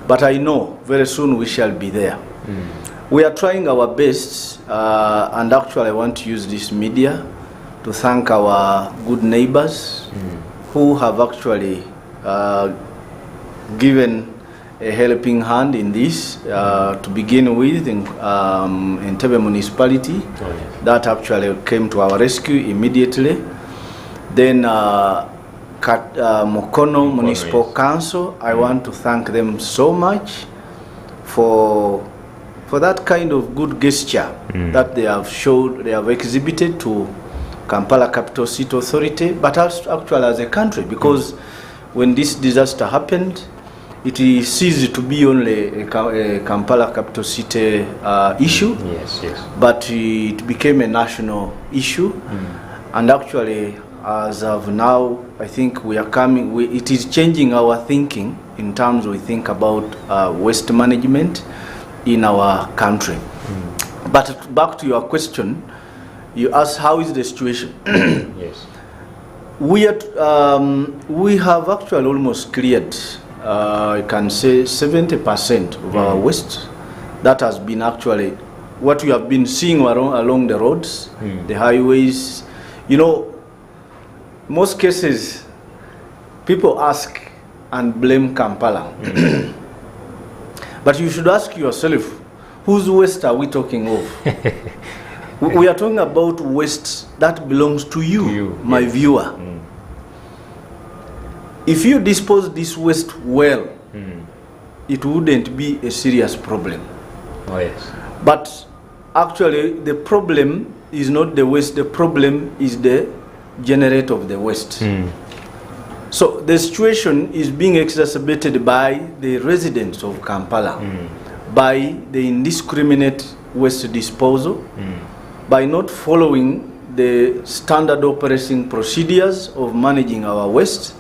but I know very soon we shall be there. We are trying our best, and actually I want to use this media to thank our good neighbors who have actually given a helping hand in this. To begin with, in Entebbe municipality, that actually came to our rescue immediately. Then Mukono Municipal Council, I want to thank them so much for that kind of good gesture that they have showed, they have exhibited to Kampala Capital City Authority, but also actually as a country, because when this disaster happened, it ceased to be only a Kampala Capital City issue, but it became a national issue. And actually, as of now, I think we are coming, it is changing our thinking in terms we think about waste management in our country. But back to your question, you asked how is the situation? Yes. We have actually almost cleared, I can say 70% of our waste. That has been actually what we have been seeing along the roads, the highways. You know, most cases, people ask and blame Kampala. But you should ask yourself, whose waste are we talking of? We are talking about waste that belongs to you, my viewer. If you dispose this waste well, it wouldn't be a serious problem. Oh, yes. But actually, the problem is not the waste, the problem is the generator of the waste. So the situation is being exacerbated by the residents of Kampala, by the indiscriminate waste disposal, by not following the standard operating procedures of managing our waste,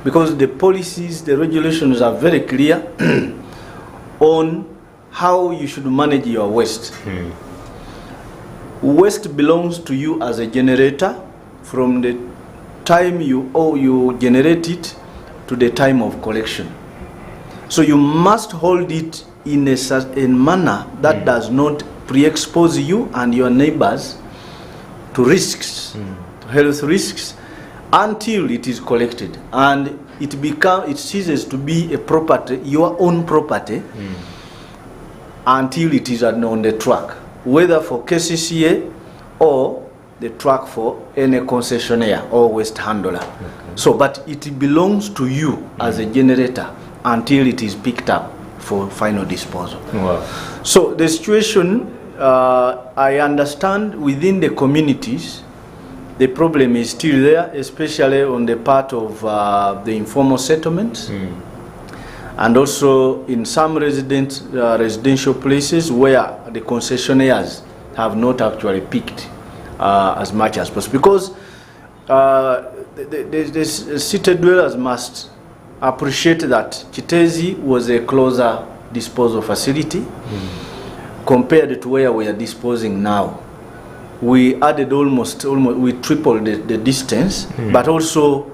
because the policies, the regulations are very clear on how you should manage your waste. Waste belongs to you as a generator from the time you generate it to the time of collection. So you must hold it in a manner that does not pre-expose you and your neighbors to risks, to health risks, until it is collected and it ceases to be a property, your own property, until it is on the truck, whether for KCCA or the truck for any concessionaire or waste handler. So, but it belongs to you as a generator until it is picked up for final disposal. Wow. So the situation, I understand within the communities, the problem is still there, especially on the part of the informal settlements, and also in some residential places where the concessionaires have not actually picked as much as possible, because the city dwellers must appreciate that Chitezi was a closer disposal facility compared to where we are disposing now. We added almost we tripled the distance, but also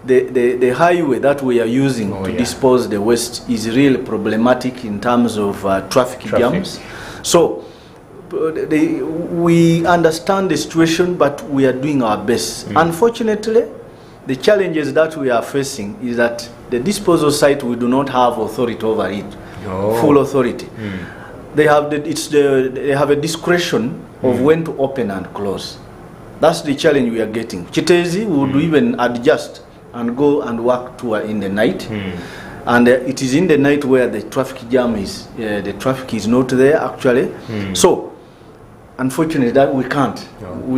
the highway that we are using to dispose the waste is really problematic in terms of traffic jams. So we understand the situation, but we are doing our best. Unfortunately, the challenges that we are facing is that the disposal site, we do not have authority over it, full authority. They have they have a discretion of when to open and close. That's the challenge we are getting. Chitezi would even adjust and go and work in the night. And it is in the night where the traffic jam is, the traffic is not there actually. So, unfortunately, that we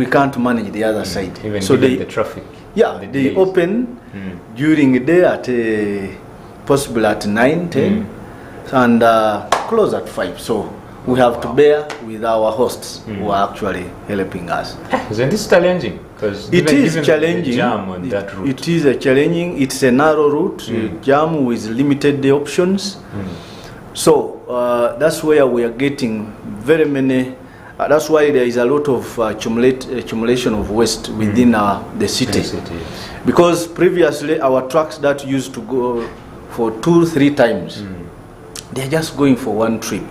can't manage the other side. Even so the traffic. Yeah, they open during the day at possible at 9, 10, and close at 5. So we have to bear with our hosts who are actually helping us. Isn't this challenging? Because it is challenging. Jam on that route. It is challenging. It's a narrow route. Jam with limited the options. So that's where we are getting very many. That's why there is a lot of accumulation of waste within the city. Because previously our trucks that used to go for 2-3 times. They're just going for one trip.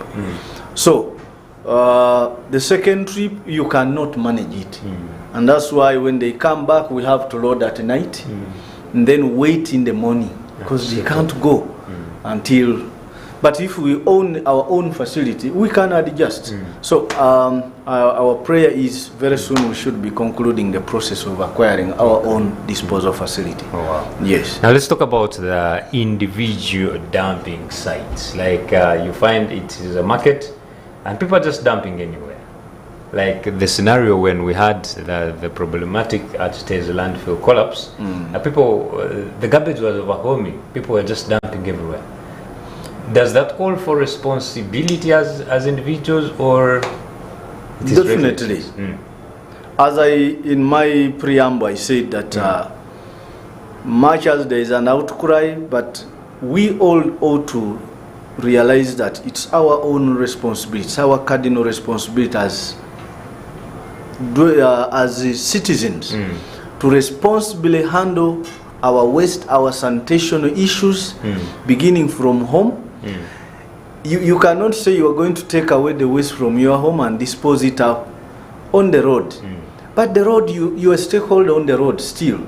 So the second trip, you cannot manage it. And that's why when they come back, we have to load at night and then wait in the morning, because they can't go until. But if we own our own facility, we can adjust. So our prayer is very soon we should be concluding the process of acquiring our own disposal facility. Oh, wow. Yes. Now let's talk about the individual dumping sites. Like you find it is a market and people are just dumping anywhere. Like the scenario when we had the problematic at Tezo landfill collapse, people, the garbage was overwhelming. People were just dumping everywhere. Does that call for responsibility as individuals, or it is definitely? As in my preamble, I said that much as there is an outcry, but we all ought to realize that it's our own responsibility, it's our cardinal responsibility as citizens to responsibly handle our waste, our sanitation issues, beginning from home. You cannot say you are going to take away the waste from your home and dispose it up on the road. But the road, you are a stakeholder on the road still.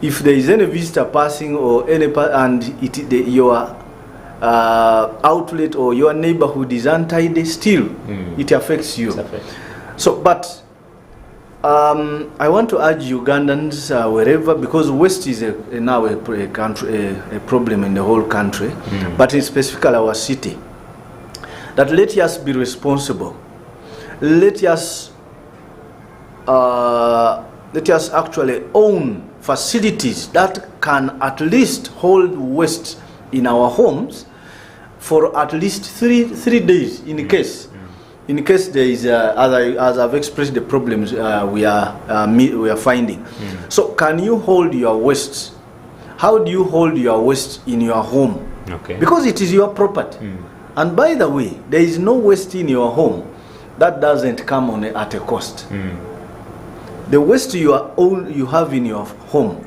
If there is any visitor passing or any and your outlet or your neighborhood is untidy, still it affects you. So, but I want to urge Ugandans wherever, because waste is now a problem in the whole country, but in specifically our city, that let us be responsible. Let us actually own facilities that can at least hold waste in our homes for at least three days in case. In case there is, as I've expressed the problems we are finding. So can you hold your waste? How do you hold your waste in your home? Okay. Because it is your property. And by the way, there is no waste in your home that doesn't come at a cost. The waste you have in your home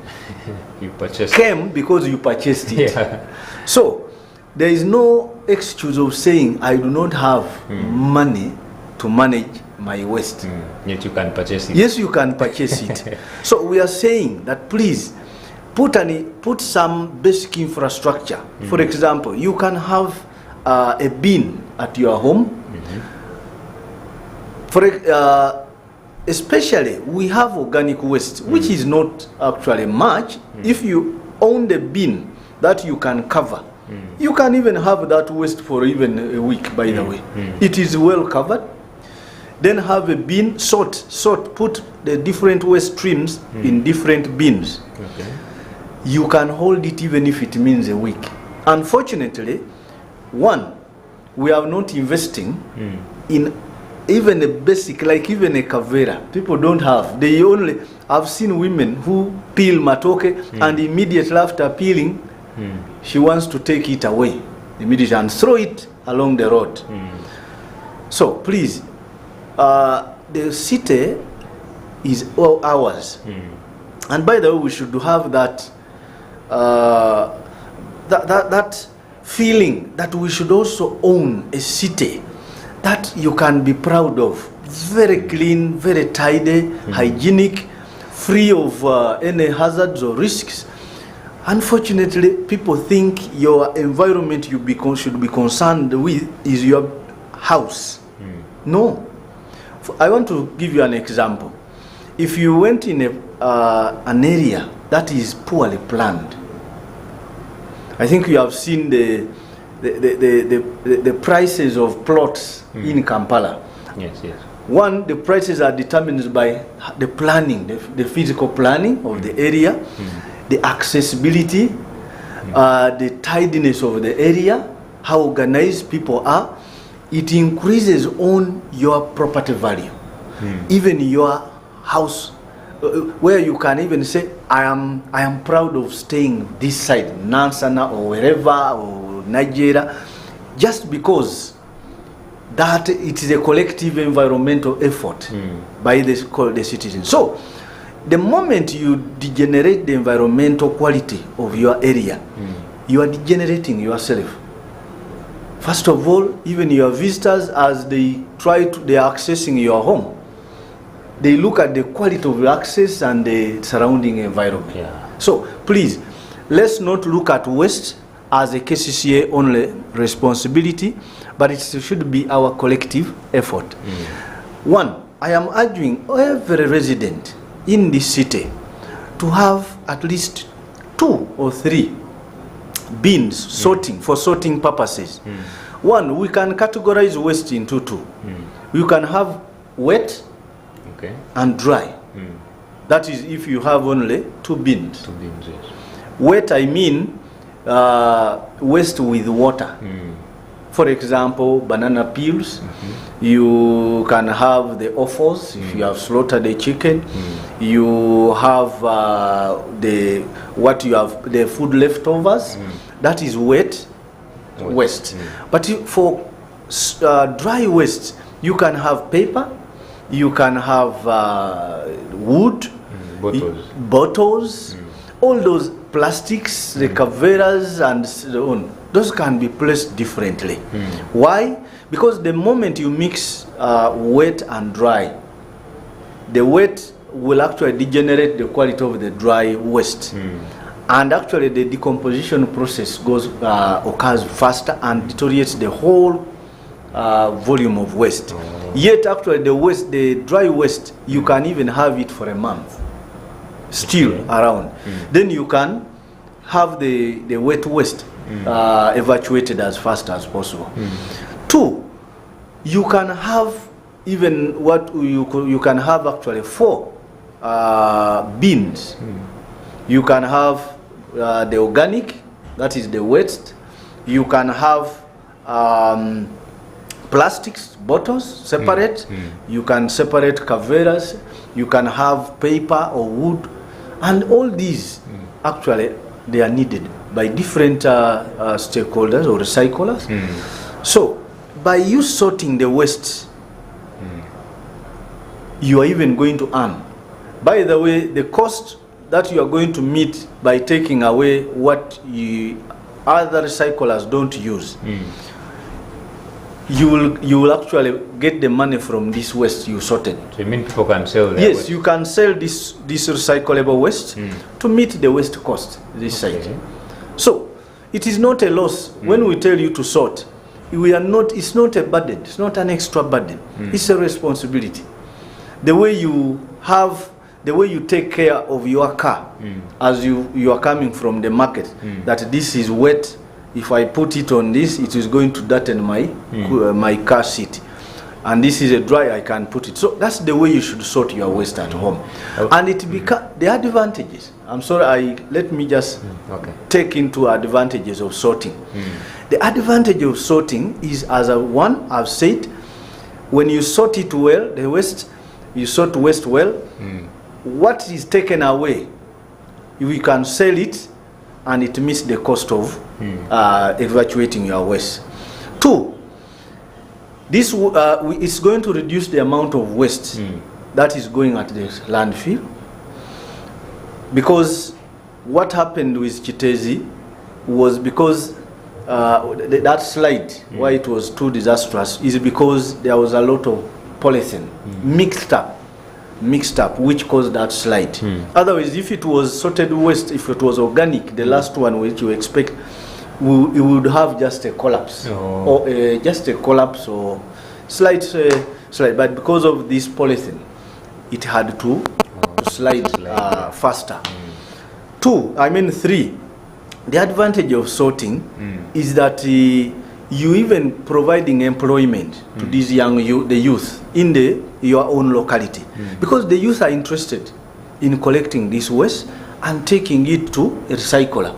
you purchased came because you purchased it. Yeah. So there is no excuse of saying I do not have money to manage my waste. Yet you can purchase it. Yes, you can purchase it. So we are saying that please put some basic infrastructure. For example, you can have a bin at your home. For especially we have organic waste, which is not actually much. If you own the bin that you can cover, you can even have that waste for even a week, by the way. It is well covered. Then have a bin, sort, put the different waste streams in different bins. Okay. You can hold it even if it means a week. Unfortunately, we are not investing in even a basic, like even a kavera. People don't have. I've seen women who peel matoke and immediately after peeling, she wants to take it away immediately and throw it along the road. So please, the city is all ours. And by the way, we should have that that feeling that we should also own a city that you can be proud of. Very clean, very tidy, hygienic, free of any hazards or risks. Unfortunately, people think your environment should be concerned with is your house. No. I want to give you an example. If you went in an area that is poorly planned, I think you have seen the prices of plots in Kampala. Yes. The prices are determined by the planning, the physical planning of the area, the accessibility, the tidiness of the area, how organized people are. It increases on your property value. Even your house, where you can even say, I am proud of staying this side, Nansana or wherever, or Nigeria, just because that it is a collective environmental effort by the citizens. So the moment you degenerate the environmental quality of your area, you are degenerating yourself. First of all, even your visitors, as they are accessing your home, they look at the quality of access and the surrounding environment. Yeah. So please, let's not look at waste as a KCCA only responsibility, but it should be our collective effort. One, I am urging every resident in this city to have at least 2 or 3 bins sorting for sorting purposes. One, we can categorize waste into 2. You can have wet and dry. That is if you have only 2 bins. 2 bins, yes. Wet, I mean waste with water. For example, banana peels. You can have the offals if you have slaughtered a chicken. You have the food leftovers. That is wet waste. But for dry waste, you can have paper. You can have wood, bottles, all those plastics, the caveras and so on. Those can be placed differently. Why? Because the moment you mix wet and dry, the wet will actually degenerate the quality of the dry waste. And actually the decomposition process occurs faster and deteriorates the whole volume of waste. Yet actually the dry waste, you can even have it for a month still around. Then you can have the wet waste evacuated as fast as possible. 2, you can have even you can have actually 4 bins. You can have the organic, that is the waste. You can have plastics, bottles separate. You can separate caveras. You can have paper or wood, and all these actually they are needed by different stakeholders or recyclers. So by you sorting the waste, you are even going to earn. By the way, the cost that you are going to meet by taking away what other recyclers don't use, you will actually get the money from this waste you sorted. So you mean people can sell their waste? You can sell this recyclable waste to meet the waste cost this side. So it is not a loss when we tell you to sort. It's not a burden. It's not an extra burden. It's a responsibility. The way you take care of your car as you are coming from the market, that this is wet. If I put it on this, it is going to darten my car seat. And this is a dry, I can put it. So that's the way you should sort your waste at home. And the advantages. I'm sorry, let me just take into advantages of sorting. The advantage of sorting is, I've said, when you sort it well, you sort waste well, what is taken away, you can sell it and it meets the cost of evacuating your waste. 2, this it's going to reduce the amount of waste that is going at the landfill, because what happened with Chitezi was because that slide, why it was too disastrous, is because there was a lot of polythene mixed up, which caused that slide. Otherwise, if it was sorted waste, if it was organic, the last one which you expect, it would have just a collapse, or slight. But because of this polythene, it had to slide faster. 3, the advantage of sorting is that you even providing employment to these the youth in your own locality, because the youth are interested in collecting this waste and taking it to a recycler.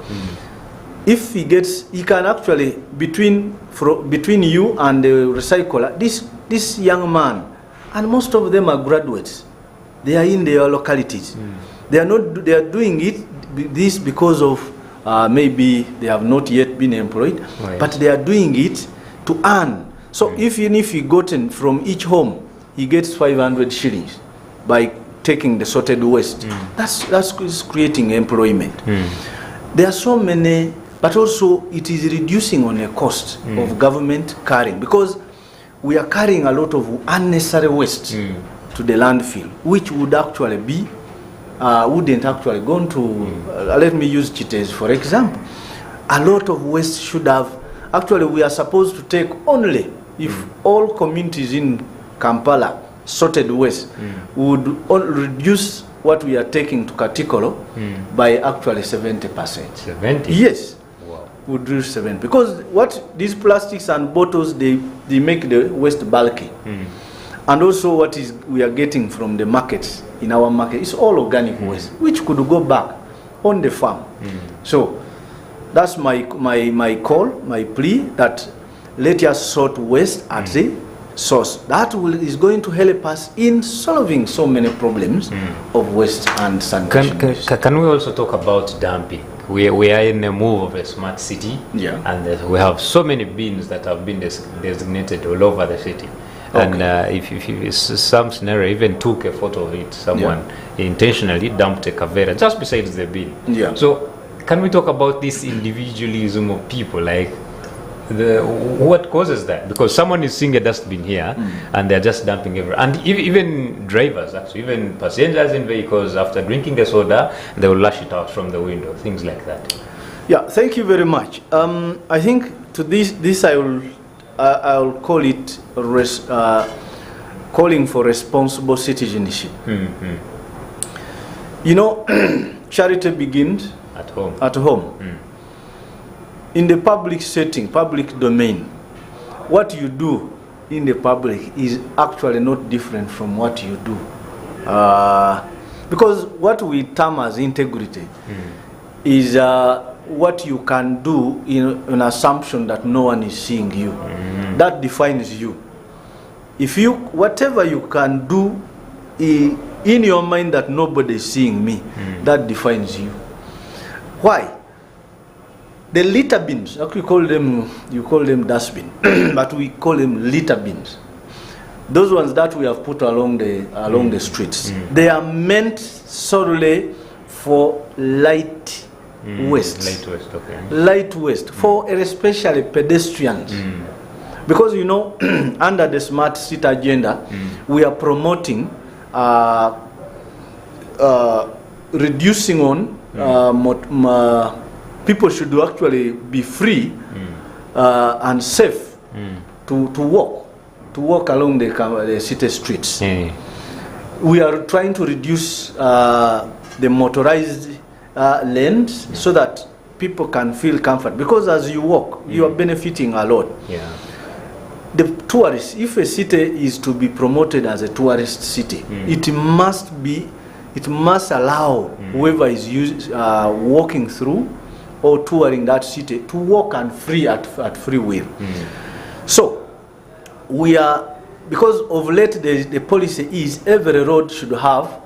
If he can actually between you and the recycler, this young man, and most of them are graduates, they are in their localities. They are doing this because of maybe they have not yet been employed, but they are doing it to earn. So even if he gotten from each home, he gets 500 shillings by taking the sorted waste. That's creating employment. There are so many but also it is reducing on the cost of government carrying, because we are carrying a lot of unnecessary waste to the landfill, which would actually be wouldn't actually go to. Let me use Chitez for example. A lot of waste should have actually. We are supposed to take only if all communities in Kampala sorted waste would reduce what we are taking to Katikolo by actually 70%. 70? Yes. Wow. Would reduce 70, because what these plastics and bottles they make the waste bulky, and also what is we are getting from the markets in our market is all organic waste, which could go back on the farm. So that's my call, my plea, that let us sort waste at the source. That is going to help us in solving so many problems of waste and sanitation. Can we also talk about dumping? We are in a move of a smart city, and we have so many bins that have been designated all over the city. And if some scenario even took a photo of it, someone intentionally dumped a Kavera just beside the bin. So can we talk about this individualism of people? Like, what causes that? Because someone is seeing a dustbin here and they're just dumping everywhere. And even drivers, actually, even passengers in vehicles, after drinking the soda, they will lash it out from the window, things like that. Yeah, thank you very much. I think to this I will call it calling for responsible citizenship. You know, charity begins at home. At home. In the public setting, public domain, what you do in the public is actually not different from what you do. Because what we term as integrity is what you can do in an assumption that no one is seeing you. That defines you. If you, whatever you can do in your mind that nobody is seeing me, that defines you. Why? The litter bins, you call them dustbin, but we call them litter bins. Those ones that we have put along the streets, they are meant solely for light waste. Light waste, okay. Light waste, for especially pedestrians. Because you know, under the smart city agenda, we are promoting reducing on people should actually be free and safe to walk along the city streets. We are trying to reduce the motorized lanes so that people can feel comfort, because as you walk, you are benefiting a lot. The tourists, if a city is to be promoted as a tourist city, it must allow whoever is walking through or touring that city to walk and free at free will. So we are, because of late the policy is every road should have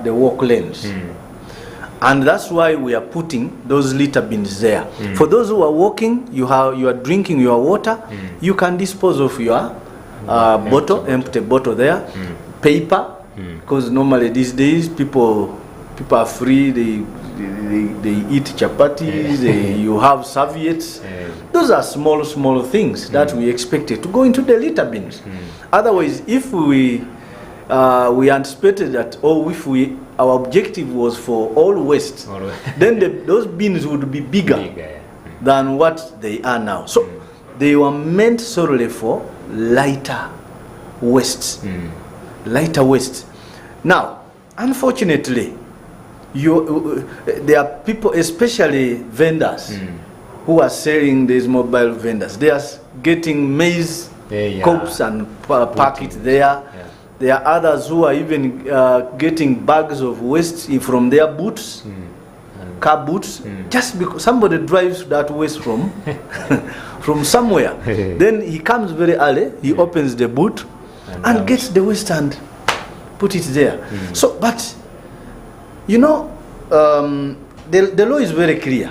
the walk lanes. And that's why we are putting those litter bins there. For those who are walking, you are drinking your water, you can dispose of your empty bottle there. Paper, because normally these days people are free, they eat chapatis, you have serviettes. Those are small things that we expected to go into the litter bins. Otherwise, if we anticipated that, if our objective was for all waste, then those bins would be bigger than what they are now. So they were meant solely for lighter waste. Lighter waste. Now, unfortunately, there are people, especially vendors, who are selling these mobile vendors. They are getting maize cobs and pack it there. There are others who are even getting bags of waste from their boots, car boots, just because somebody drives that waste from from somewhere. Then he comes very early, he opens the boot and gets the waste and put it there. So, but you know, the law is very clear.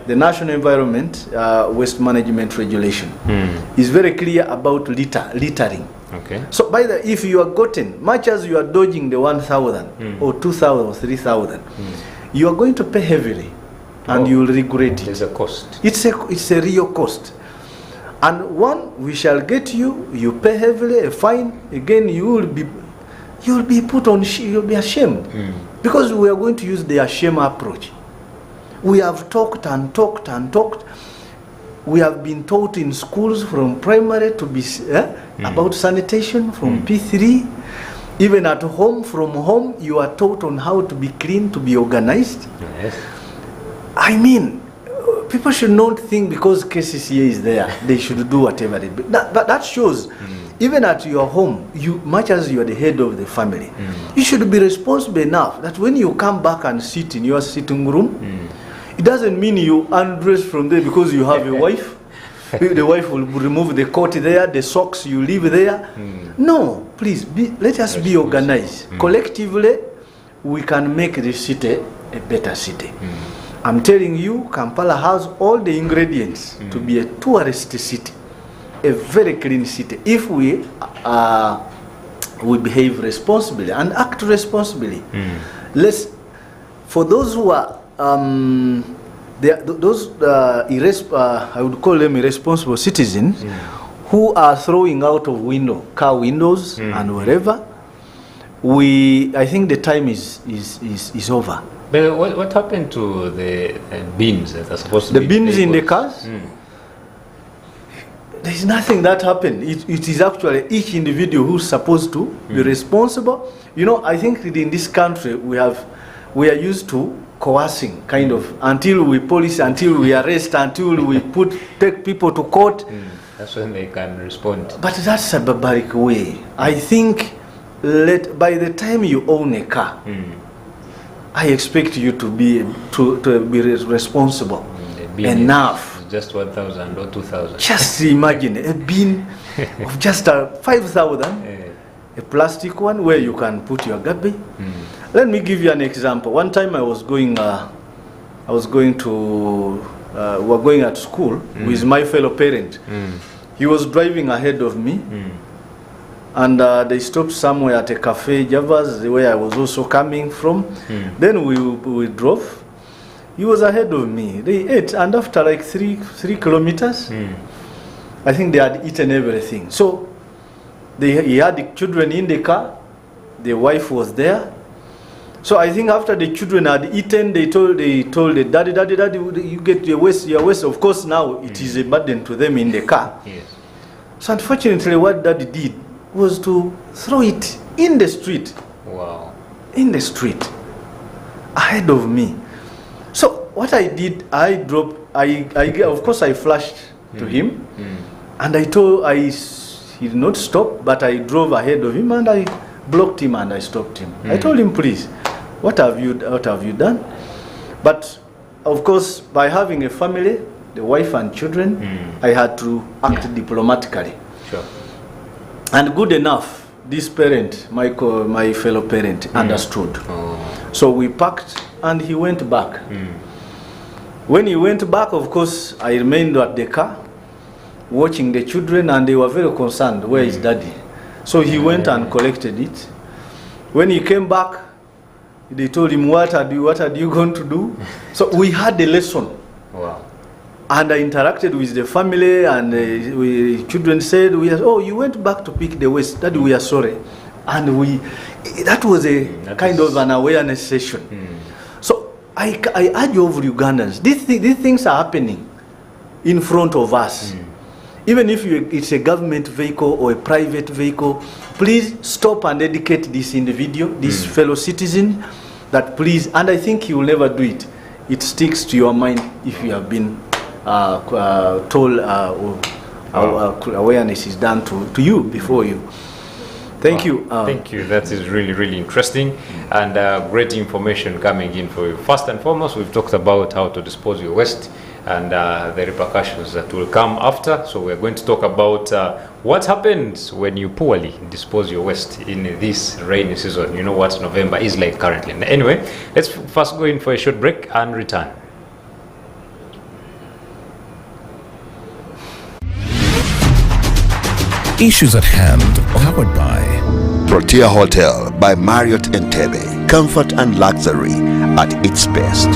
The National Environment Waste Management Regulation is very clear about littering. So if you are gotten, much as you are dodging the 1,000 or 2,000 or 3,000, you are going to pay heavily and you'll regret it. There's a cost. It's a real cost. And one, we shall get you, you pay heavily, a fine, again you'll be put on, you'll be ashamed. Because we are going to use the shame approach. We have talked and talked and talked. We have been taught in schools from primary to be about sanitation from P3. Even at home, from home, you are taught on how to be clean, to be organized. Yes. I mean, people should not think because KCCA is there, they should do whatever they do. But that shows, even at your home, much as you are the head of the family, you should be responsible enough that when you come back and sit in your sitting room, it doesn't mean you undress from there because you have a wife. The wife will remove the coat there, the socks you leave there. No, please, let us be organized. Collectively, we can make this city a better city. I'm telling you, Kampala has all the ingredients to be a tourist city, a very clean city, if we behave responsibly and act responsibly. For those who are I would call them irresponsible citizens who are throwing out of car windows and wherever, I think the time is over. But what happened to the bins that are supposed to the be bins in the labeled? cars? There is nothing that happened. It is actually each individual who's supposed to be responsible. You know, I think in this country we are used to coercing, kind of, until we police, until we arrest, until we take people to court. That's when they can respond. But that's a barbaric way. I think by the time you own a car, I expect you to be responsible enough. Just 1,000 or 2,000. Just imagine a bin of just 5,000, a plastic one where you can put your garbage. Let me give you an example. One time I was going at school with my fellow parent. He was driving ahead of me, and they stopped somewhere at a cafe, Java's, where I was also coming from. Then we drove. He was ahead of me. They ate, and after like 3 kilometers, I think they had eaten everything. So he had the children in the car. The wife was there. So I think after the children had eaten, they told the daddy, you get your waste. Of course, now it is a burden to them in the car. Yes. So unfortunately, what daddy did was to throw it in the street. Wow. In the street, ahead of me. So what I did, I dropped. Of course, I flashed to him, and he did not stop, but I drove ahead of him and I blocked him and I stopped him. I told him, please, what have you done? But of course, by having a family, the wife and children, I had to act diplomatically. Sure. And good enough, this parent, my fellow parent, understood. So we packed and he went back. When he went back, of course, I remained at the car watching the children, and they were very concerned, where is daddy? So he went and collected it. When he came back, they told him, what are you going to do? So we had a lesson. Wow. And I interacted with the family, and children said, oh, you went back to pick the waste. Daddy, we are sorry. And that was a kind of an awareness session. So I urge over Ugandans, these things are happening in front of us. Even if it's a government vehicle or a private vehicle, please stop and educate this individual, this fellow citizen, that please, and I think he will never do it. It sticks to your mind if you have been told awareness is done to you before you. Thank you. Thank you. That is really, really interesting and great information coming in for you. First and foremost, we've talked about how to dispose your waste and the repercussions that will come after. So we're going to talk about what happens when you poorly dispose your waste in this rainy season. You know what November is like currently. Anyway, let's first go in for a short break and return. Issues at hand, powered by Protea Hotel by Marriott Entebbe. Comfort and luxury at its best.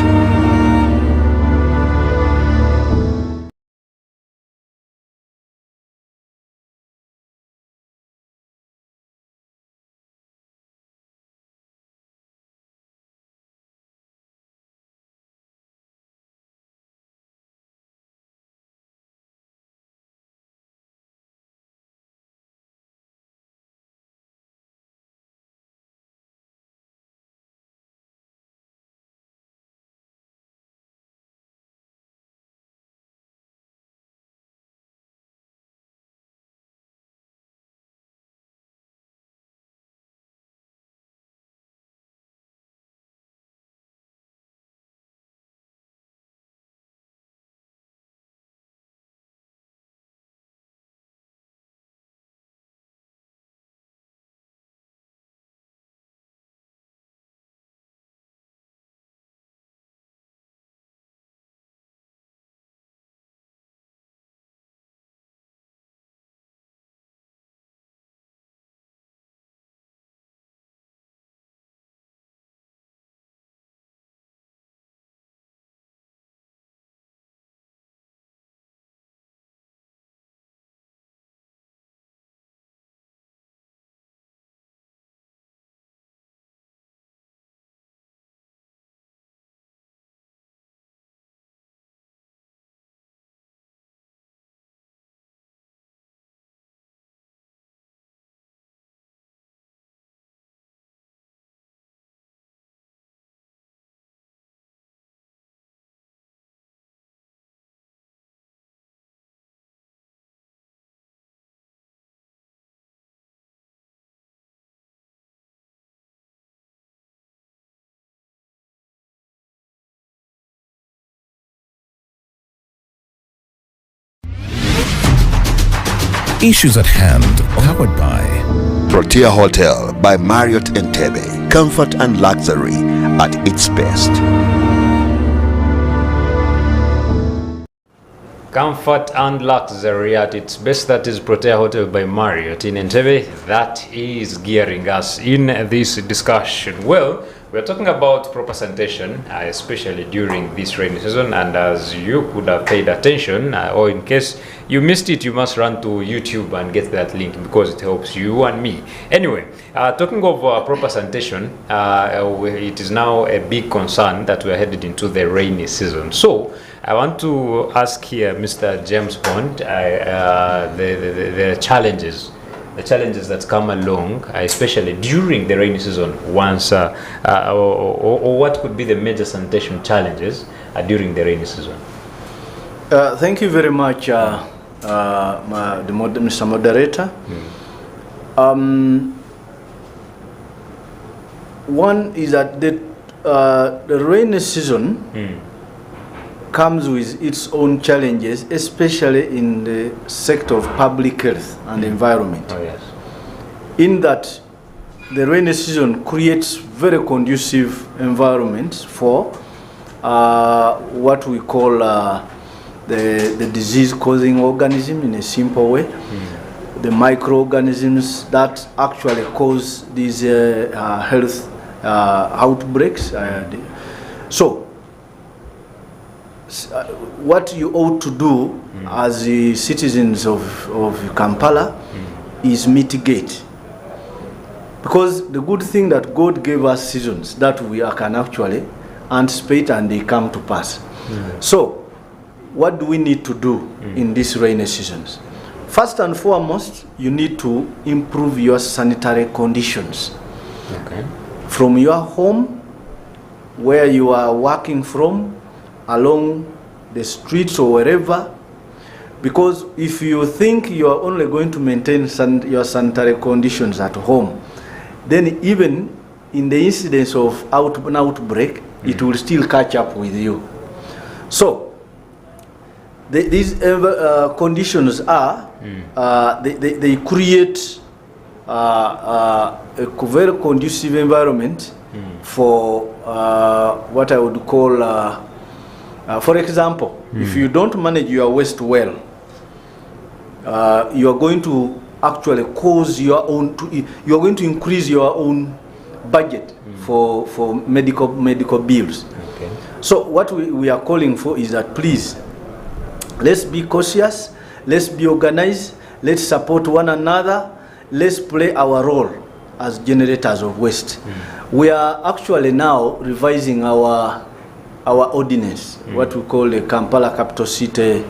Issues at hand, powered by Protea Hotel by Marriott Entebbe. Comfort and luxury at its best. Comfort and luxury at its best. That is Protea Hotel by Marriott in Entebbe. That is gearing us in this discussion. Well, we're talking about proper sanitation, especially during this rainy season. And as you could have paid attention, or in case you missed it, you must run to YouTube and get that link because it helps you and me. Anyway, talking of proper sanitation, it is now a big concern that we're headed into the rainy season. So I want to ask here, Mr. James Bond, the challenges that come along, especially during the rainy season, once, or what could be the major sanitation challenges during the rainy season? Thank you very much, Mr. Moderator. One is that the rainy season comes with its own challenges, especially in the sector of public health and environment. Oh, yes. In that the rainy season creates very conducive environment for what we call the disease-causing organism in a simple way, the microorganisms that actually cause these health outbreaks. So, what you ought to do as the citizens of Kampala is mitigate. Because the good thing that God gave us seasons that we can actually anticipate and they come to pass. So, what do we need to do in these rainy seasons? First and foremost, you need to improve your sanitary conditions. Okay. From your home, where you are working from, along the streets or wherever, because if you think you are only going to maintain your sanitary conditions at home, then even in the incidence of an outbreak, it will still catch up with you. So these conditions are, they create a very conducive environment for what I would call for example, if you don't manage your waste well, you are going to actually cause your own, you are going to increase your own budget for medical bills. Okay. So what we are calling for is that please, let's be cautious, let's be organized, let's support one another, let's play our role as generators of waste. We are actually now revising our ordinance, what we call the Kampala Capital City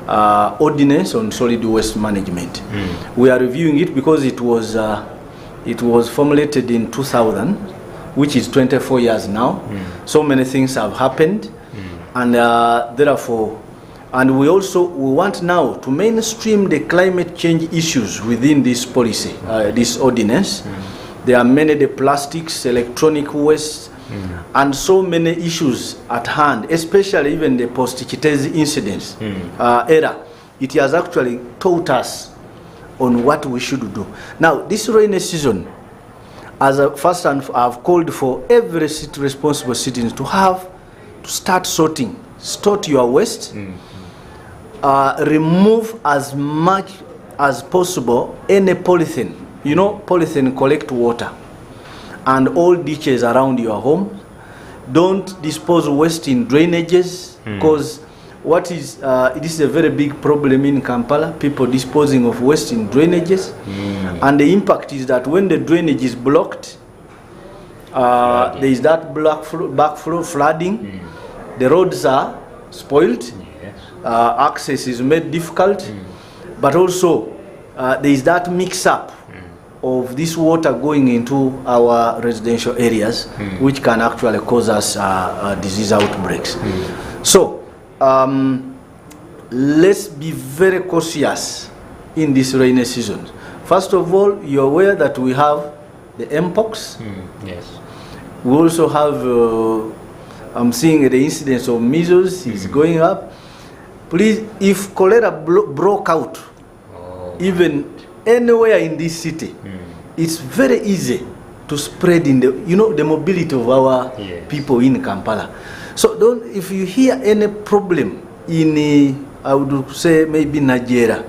Ordinance on Solid Waste Management. We are reviewing it because it was formulated in 2000, which is 24 years now. So many things have happened, and therefore, and we want now to mainstream the climate change issues within this policy, this ordinance. There are many the plastics, electronic waste, and so many issues at hand, especially even the post-Kitezi incidents era. It has actually taught us on what we should do. Now, this rainy season, first I've called for every responsible citizen to start sorting. Sort your waste, remove as much as possible any polythene. You know, polythene collect water. And all ditches around your home. Don't dispose waste in drainages, because this is a very big problem in Kampala, people disposing of waste in drainages. And the impact is that when the drainage is blocked, there is that backflow flooding, the roads are spoiled, access is made difficult, but also there is that mix-up of this water going into our residential areas, which can actually cause us disease outbreaks. So let's be very cautious in this rainy season. First of all, you're aware that we have the Mpox. Yes. We also have, I'm seeing the incidence of measles is going up. Please, if cholera broke out even anywhere in this city, it's very easy to spread in the mobility of our people in Kampala. So if you hear any problem in I would say maybe Nigeria,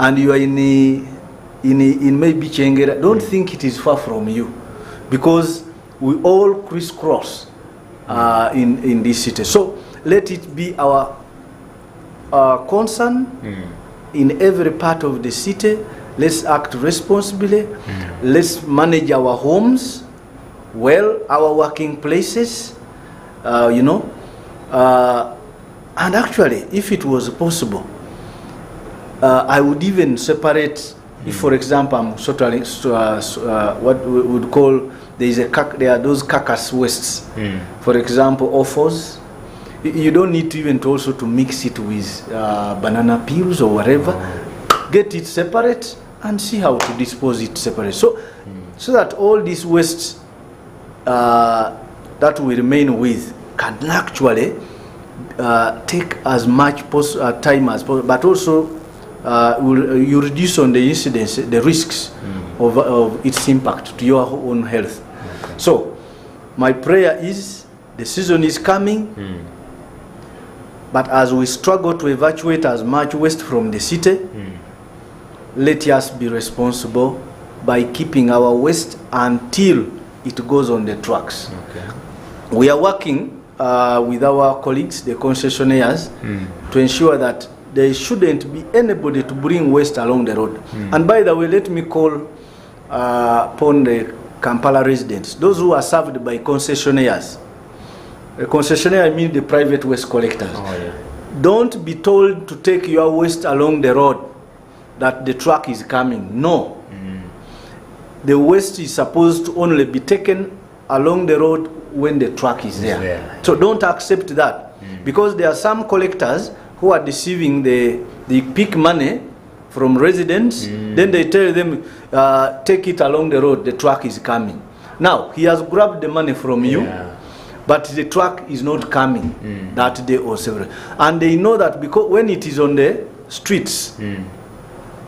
and you are in maybe Chengera, don't think it is far from you, because we all crisscross in this city. So let it be our concern in every part of the city. Let's act responsibly. Let's manage our homes well, our working places, and actually, if it was possible, I would even separate. If, for example, I'm what we would call, there are those carcass wastes. For example, offals. You don't need to even also to mix it with banana peels or whatever. Get it separate and see how to dispose it separate. So that all these wastes that we remain with can actually take as much time as possible, but also you reduce on the incidence, the risks of its impact to your own health. So my prayer is, the season is coming, but as we struggle to evacuate as much waste from the city, let us be responsible by keeping our waste until it goes on the trucks. We are working with our colleagues, the concessionaires, to ensure that there shouldn't be anybody to bring waste along the road. And by the way, let me call upon the Kampala residents, those who are served by concessionaires. A concessionaire means the private waste collectors. Don't be told to take your waste along the road that the truck is coming. No. The waste is supposed to only be taken along the road when the truck is there. So don't accept that, because there are some collectors who are deceiving. They pick money from residents, then they tell them, take it along the road, the truck is coming. Now, he has grabbed the money from you, but the truck is not coming that day or several. And they know that because when it is on the streets,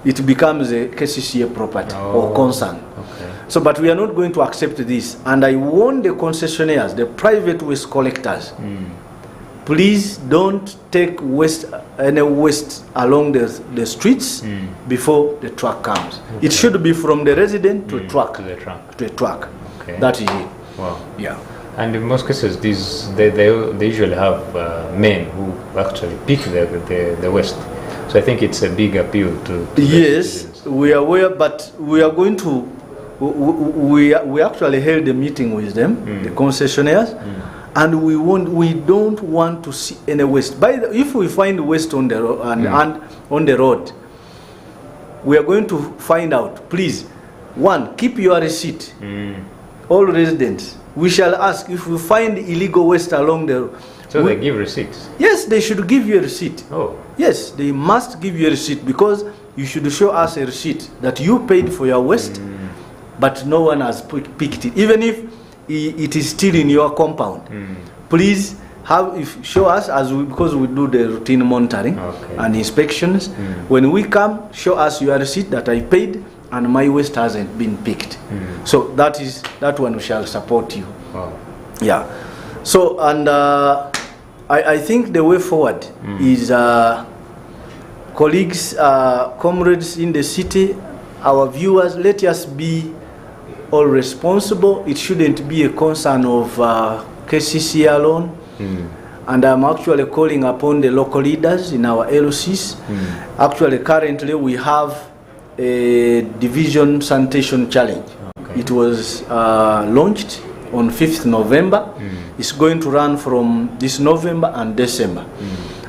it becomes a KCCA property or concern. So, but we are not going to accept this. And I warn the concessionaires, the private waste collectors, please don't take any waste along the streets before the truck comes. It should be from the resident to a truck. To a truck. That is it. Wow. Yeah. And in most cases, they usually have men who actually pick the waste. So I think it's a big appeal to yes, we are aware, but we are going to. We actually held a meeting with them, the concessionaires, and we don't want to see any waste. If we find waste on the road and on the road, we are going to find out. Please, one, keep your receipt. All residents, we shall ask if we find illegal waste along the road. So they give receipts? Yes, they should give you a receipt. Oh. Yes, they must give you a receipt, because you should show us a receipt that you paid for your waste, but no one has picked it. Even if it is still in your compound, please show us, because we do the routine monitoring and inspections. When we come, show us your receipt that I paid and my waste hasn't been picked. So that one we shall support you. Wow. Yeah. So, and I think the way forward is colleagues, comrades in the city, our viewers, let us be all responsible. It shouldn't be a concern of KCC alone. And I'm actually calling upon the local leaders in our LOCs. Actually, currently we have a division sanitation challenge. It was launched on 5th November. It's going to run from this November and December.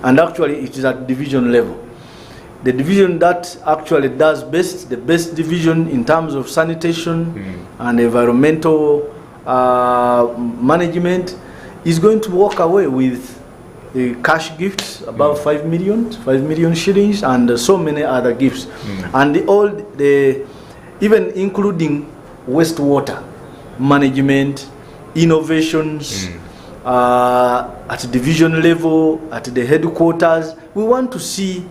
And actually it is at division level. The division that actually does best, the best division in terms of sanitation and environmental management, is going to walk away with cash gifts, about 5 million shillings, and so many other gifts. And even including wastewater management, innovations at division level, at the headquarters. We want to see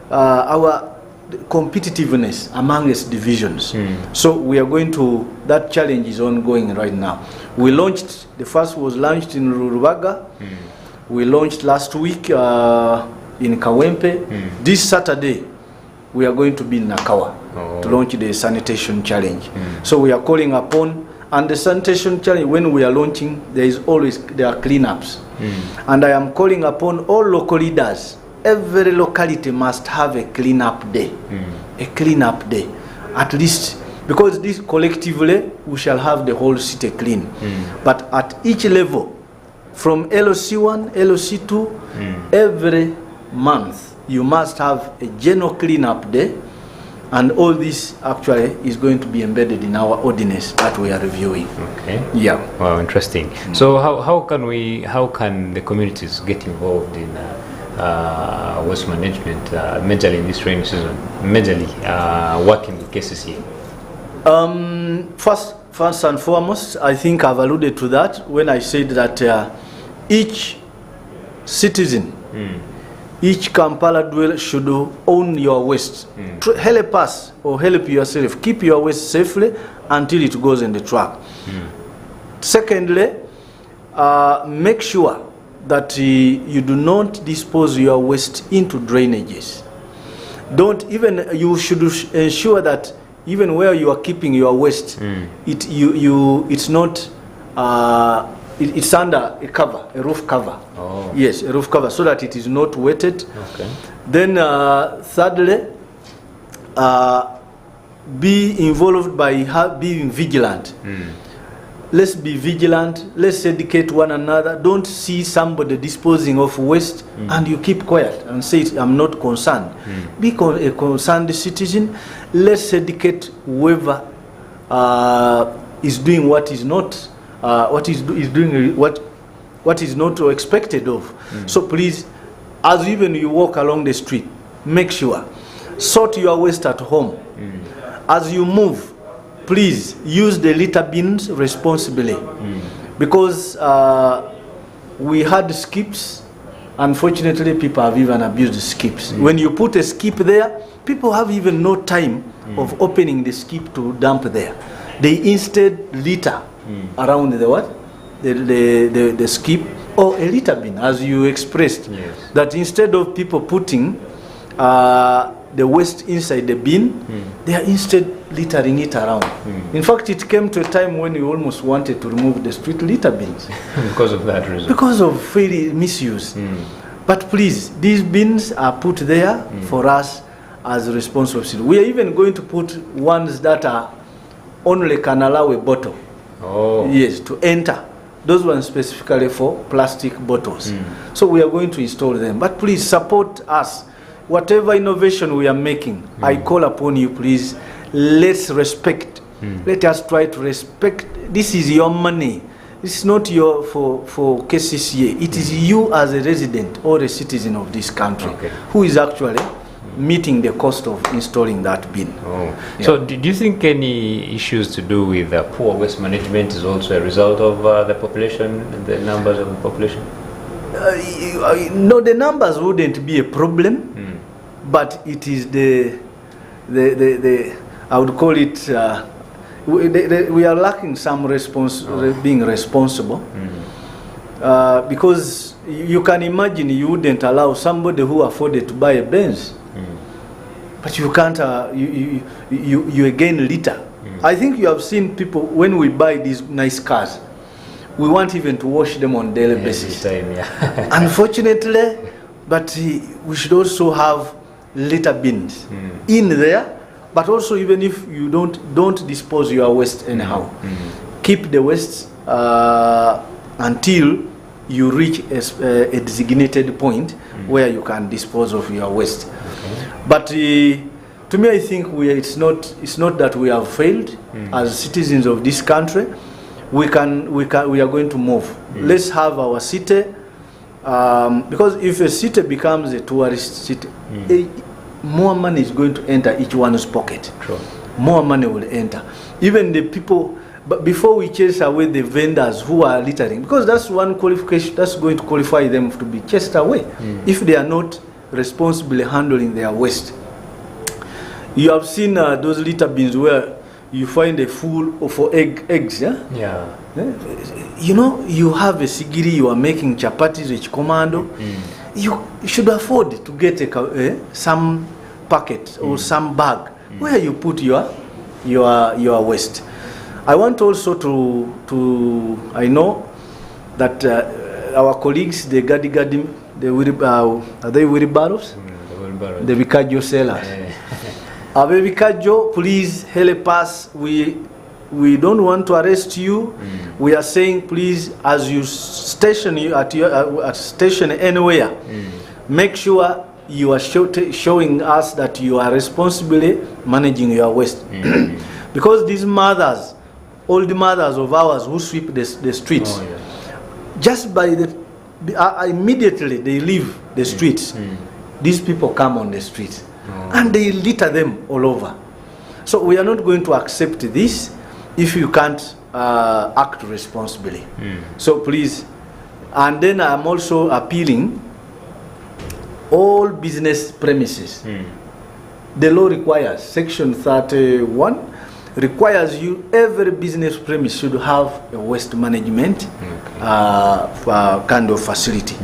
our competitiveness amongst divisions. So we are going to, that challenge is ongoing right now. We launched, the first was launched in Rurubaga. We launched last week in Kawempe. This Saturday, we are going to be in Nakawa to launch the sanitation challenge. So we are calling upon, and the sanitation challenge, when we are launching, there are cleanups. And I am calling upon all local leaders. Every locality must have a cleanup day. A cleanup day, at least, because this collectively we shall have the whole city clean. But at each level, from LOC1, LOC2, every month you must have a general cleanup day, and all this actually is going to be embedded in our ordinance that we are reviewing. Okay. Yeah. Wow, interesting. So how can the communities get involved in waste management, majorly in this rainy season, majorly working with KCCA? First and foremost, I think I've alluded to that when I said that each citizen, each Kampala dweller should own your waste. Help us or help yourself. Keep your waste safely until it goes in the truck. Secondly, make sure that you do not dispose your waste into drainages. You should ensure that even where you are keeping your waste, it's not. It's under a cover, a roof cover. Oh. Yes, a roof cover, so that it is not wetted. Okay. Then, thirdly, be involved by being vigilant. Let's be vigilant. Let's educate one another. Don't see somebody disposing of waste and you keep quiet and say, I'm not concerned. Be a concerned citizen. Let's educate whoever is doing what is not. What is not expected of. So please, as even you walk along the street, make sure sort your waste at home. As you move, please use the litter bins responsibly, because we had skips. Unfortunately, people have even abused skips. When you put a skip there, people have even no time of opening the skip to dump there. They instead litter around the skip, or a litter bin, as you expressed. Yes. That instead of people putting the waste inside the bin, they are instead littering it around. In fact, it came to a time when we almost wanted to remove the street litter bins because of that reason. Because of fairly misuse. But please, these bins are put there for us as responsible citizens. We are even going to put ones that are only can allow a bottle. Oh. Yes, to enter. Those ones specifically for plastic bottles. So we are going to install them. But please support us. Whatever innovation we are making, I call upon you, please, let's respect. Let us try to respect. This is your money. It's not your for KCCA. It is you as a resident or a citizen of this country who is actually meeting the cost of installing that bin. Oh. Yeah. So do you think any issues to do with poor waste management is also a result of the population, the numbers of the population? No, the numbers wouldn't be a problem, but it is the I would call it, we are lacking some being responsible, because you can imagine you wouldn't allow somebody who afforded to buy a Benz, but you can't, you again litter. I think you have seen people, when we buy these nice cars, we want even to wash them on daily basis. Unfortunately, but we should also have litter bins in there, but also even if you don't dispose your waste anyhow, keep the waste until you reach a designated point where you can dispose of your waste. But to me, I think it's not that we have failed as citizens of this country. We are going to move. Let's have our city, because if a city becomes a tourist city, more money is going to enter each one's pocket. True. More money will enter. Even the people, but before we chase away the vendors who are littering, because that's one qualification that's going to qualify them to be chased away if they are not responsibly handling their waste. You have seen those litter bins where you find a full for eggs, yeah? Yeah. You know, you have a sigiri, you are making chapatis, rich commando. You should afford to get some packet or some bag where you put your waste. I want also to I know that our colleagues, the gadi, are they wheelbarrows? The Bikajo sellers. Bikajo, please help us. We don't want to arrest you. We are saying, please, as you station you at your station anywhere, make sure you are showing us that you are responsibly managing your waste. Because these mothers, old mothers of ours who sweep the streets, just by immediately they leave the streets, these people come on the streets and they litter them all over. So we are not going to accept this if you can't act responsibly. So please, and then I'm also appealing all business premises. The law requires, section 31 requires you, every business premise should have a waste management kind of facility.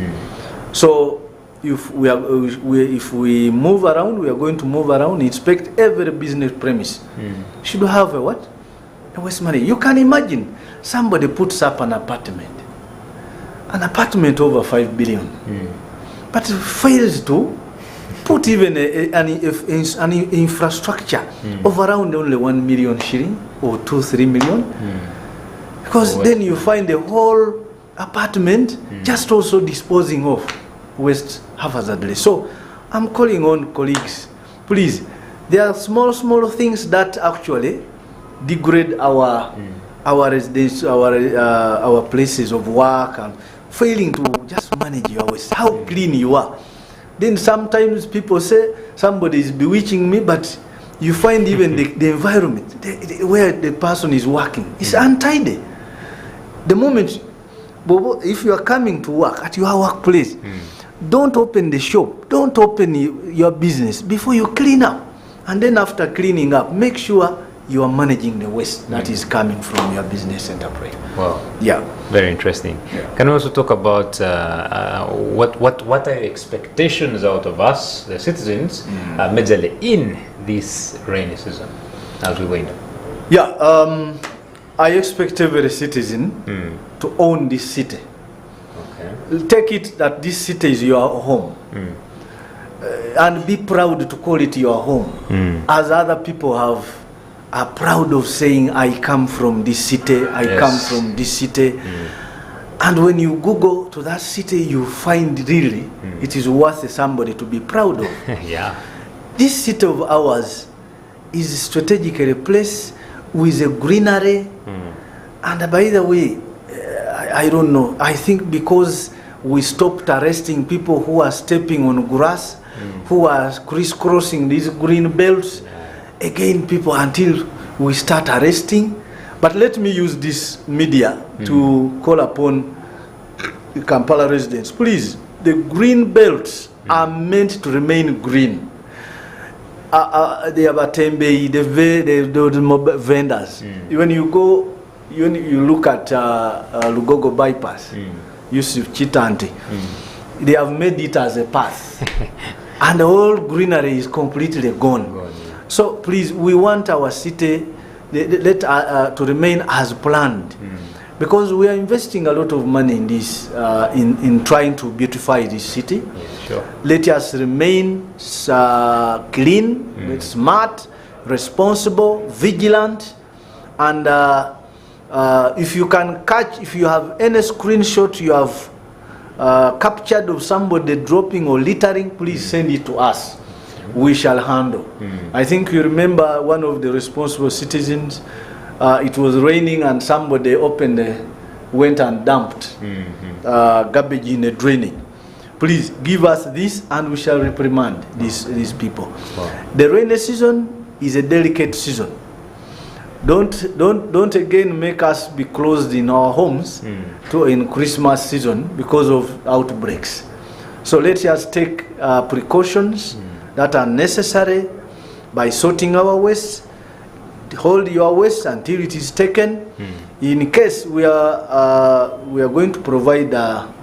So if we move around, we are going to move around, inspect every business premise. Should have a what? A waste management. You can imagine somebody puts up an apartment over 5 billion, but fails to put even an infrastructure of around only 1 million shilling or 2-3 million, because then you find the whole apartment just also disposing of waste haphazardly. So I'm calling on colleagues, please, there are small things that actually degrade our residence, our places of work, and failing to just manage your waste, how clean you are. Then sometimes people say somebody is bewitching me, but you find even the environment where the person is working is untidy. The moment, if you are coming to work at your workplace, don't open the shop, don't open your business before you clean up. And then after cleaning up, make sure you are managing the waste that is coming from your business enterprise. Wow. Yeah. Very interesting. Yeah. Can we also talk about what are your expectations out of us, the citizens, majorly in this rainy season as we wind up? Yeah. I expect every citizen to own this city. Okay. Take it that this city is your home. And be proud to call it your home, as other people are proud of saying, I come from this city, I come from this city. And when you Google to that city, you find really it is worth somebody to be proud of. This city of ours is strategically placed with a greenery. And by the way, I don't know, I think because we stopped arresting people who are stepping on grass, who are crisscrossing these green belts, again people until we start arresting. But let me use this media to call upon the Kampala residents. Please, the green belts are meant to remain green. The Abatembe, the mobile vendors. When you go, you look at Lugogo bypass, Yusuf Chitanti, they have made it as a path. And the whole greenery is completely gone. So please, we want our city to remain as planned, because we are investing a lot of money in this, in trying to beautify this city. Let us remain clean, smart, responsible, vigilant, and if you have any screenshot you have captured of somebody dropping or littering, please send it to us. We shall handle. I think you remember one of the responsible citizens, it was raining and somebody went and dumped garbage in a draining. Please give us this and we shall reprimand these people. The rainy season is a delicate season. Don't again make us be closed in our homes in Christmas season because of outbreaks. So let us take precautions that are necessary. by sorting our waste. Hold your waste until it is taken. In case we are going to provide,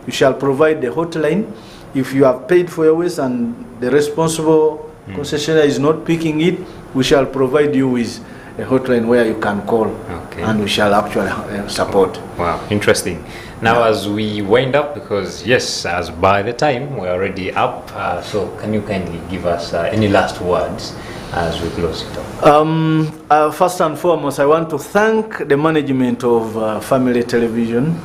we shall provide the hotline. If you have paid for your waste and the responsible concessionaire is not picking it, we shall provide you with a hotline where you can call, and we shall actually support. Wow, interesting. Now, as we wind up, because yes, as by the time we're already up, so can you kindly give us any last words as we close it up? First and foremost, I want to thank the management of Family Television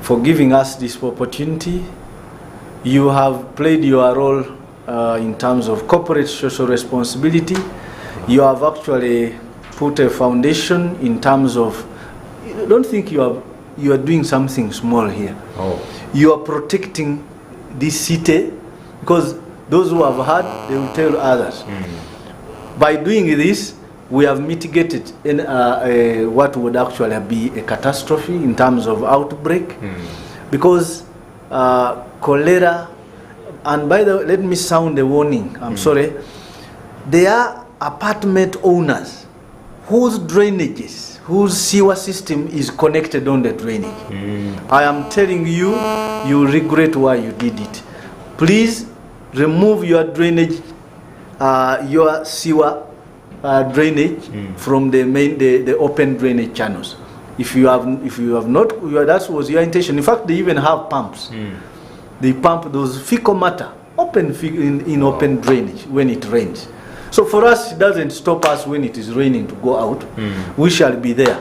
for giving us this opportunity. You have played your role in terms of corporate social responsibility. You have actually put a foundation in terms of, I don't think you are doing something small here. You are protecting this city, because those who have heard, they will tell others. By doing this, we have mitigated what would actually be a catastrophe in terms of outbreak, because cholera, and by the way, let me sound a warning, I'm sorry, there are apartment owners whose drainages, whose sewer system is connected on the drainage. I am telling you, you regret why you did it. Please remove your drainage, your sewer drainage from the open drainage channels. If you have not, that was your intention. In fact, they even have pumps. They pump those fecal matter in open drainage when it rains. So for us, it doesn't stop us when it is raining to go out. We shall be there.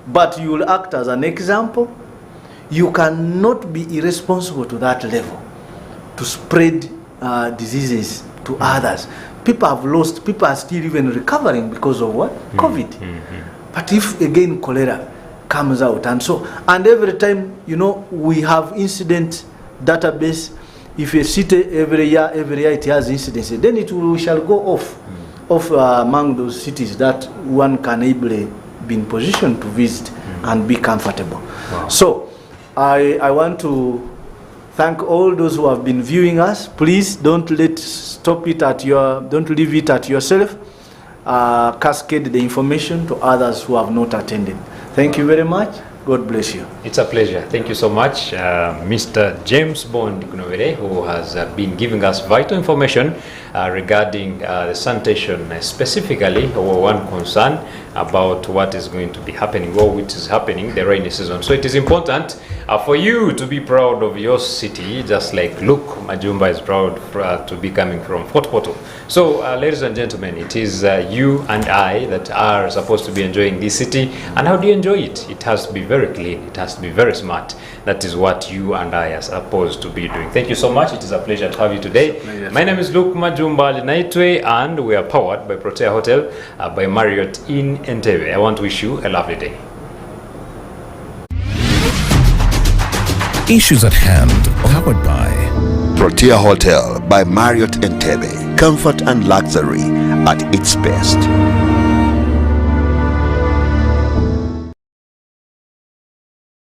But you will act as an example. You cannot be irresponsible to that level to spread diseases to others. People have lost, people are still even recovering because of what? COVID. But if again cholera comes out, and every time, we have incident database. If a city every year it has incidents, then we shall go off among those cities that one can ably be in position to visit and be comfortable. So I want to thank all those who have been viewing us. Please don't leave it at yourself. Cascade the information to others who have not attended. Thank you very much. God bless you. It's a pleasure. Thank you so much, Mr. James Bond Kunovere, who has been giving us vital information regarding the sanitation, specifically one concern about what is going to be happening, or which is happening the rainy season. So it is important for you to be proud of your city, just like Luke Majumba is proud to be coming from Fort Portal. So, ladies and gentlemen, it is you and I that are supposed to be enjoying this city. And how do you enjoy it? It has to be very clean. It has to be very smart. That is what you and I are supposed to be doing. Thank you so much. It is a pleasure to have you today. My name is Luke Majumba Linaitwe, and we are powered by Protea Hotel by Marriott in Entebbe. I want to wish you a lovely day. Issues at hand, powered by Protea Hotel by Marriott Entebbe. Comfort and luxury at its best.